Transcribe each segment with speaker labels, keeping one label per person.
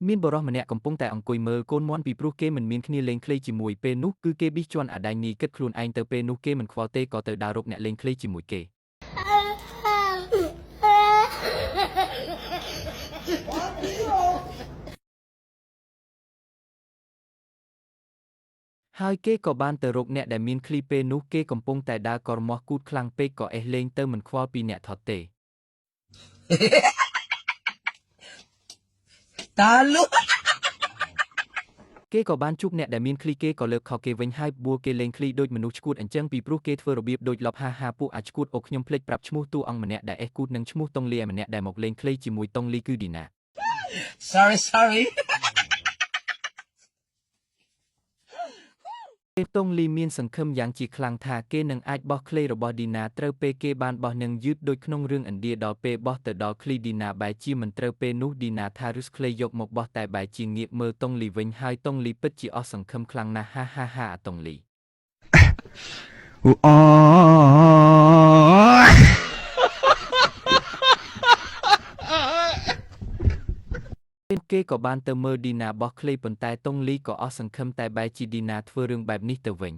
Speaker 1: មានបរិសម្នាក់កំពុងតែអង្គុយមើលកូនមាន់ពីព្រោះគេមិនមានគ្នាលេងឃ្លីជាមួយពេលនោះគឺគេប៊ីសជាន់អាដៃនីគិតខ្លួនឯងទៅពេលនោះគេមិនខ្វល់ទេក៏ទៅដើររកអ្នកលេងឃ្លីជាមួយគេហើយគេក៏បានទៅរកអ្នកដែលមានឃ្លីពេលនោះគេកំពុងតែដើរក៏រមាស់គូតខ្លាំងពេកក៏អេះលេងទៅមិនខ្វល់ពីអ្នកថតទេ
Speaker 2: តាលុ
Speaker 1: គេក៏បានជួបអ្នកដែលមានឃ្លីគេក៏លើកខោគេវិញហើយបួគេលេងឃ្លីដូចមនុស្សឆ្កួតអញ្ចឹងពីព្រោះគេធ្វើរបៀបដូចលបហាពួកអាចឆ្កួតអូខ្ញុំភ្លេចប្រាប់ឈ្មោះតួអង្គម្នាក់ដែលអេះគូតនឹងឈ្មោះតុងលីឯម្នាក់ដែលមកលេងឃ្លីជាមួយតុងលីគឺឌីណា
Speaker 2: sorry
Speaker 1: ពេលតុងលីមានសង្ឃឹមយ៉ាងជាខ្លាំងថាគេនឹងអាចបោះឃ្លីរបស់ឌីណាត្រូវពេលគេបានបោះនឹងយឺតដូចក្នុងរឿងឥណ្ឌាដល់ពេលបោះទៅដល់ឃ្លីឌីណាបែរជាមិនត្រូវពេលនោះឌីណាថារុសឃ្លីយកមកបោះតែបែរជាងាកមើលតុងលីវិញហើយតុងលីពិតជាអស់សង្ឃឹមខ្លាំងណាស់ហាតុងលីគេក៏បានទៅមើលឌីណាបោះឃ្លីប៉ុន្តែតុងលីក៏អស់សង្ឃឹមតែបែរជាឌីណាធ្វើរឿងបែបនេះទៅវិញ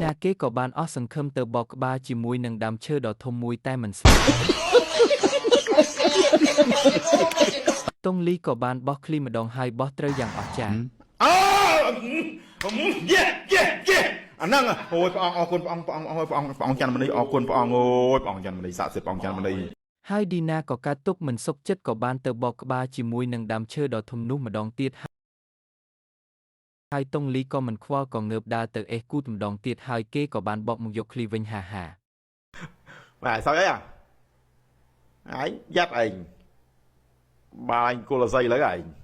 Speaker 1: ណាគេក៏បានអស់សង្ឃឹមទៅបោកក្បាលជាមួយនឹងដើមឈើដ៏ធំមួយតែមិនស្លាប់តុងលីក៏បានបោះឃ្លីម្ដងហើយបោះត្រូវយ៉ាងអស្ចារ្យ
Speaker 3: អាហ្នឹងអូយព្រះអង្គអរគុណព្រះអង្គច័ន្ទមនីអរគុណព្រះអង្គអូយព្រះអង្គច័ន្ទមនីស័ក្តិសិទ្ធិព្រះអង្គច័ន្ទមនី
Speaker 1: ហើយឌីណាក៏កើតទុកមិនសុខចិត្តក៏បានទៅបោកក្បាលជាមួយនឹងដើមឈើដ៏ធំនោះម្ដងទៀតហើយតុងលីក៏មិនខ្វល់ក៏ងើបដើរទៅអេះគូតម្ដងទៀតហើយគេក៏បានបកមកយកឃ្លីវិញហា
Speaker 3: បាទសោយអីឯងយ៉ាប់ឯងបាញ់គល់អស័យលើឯង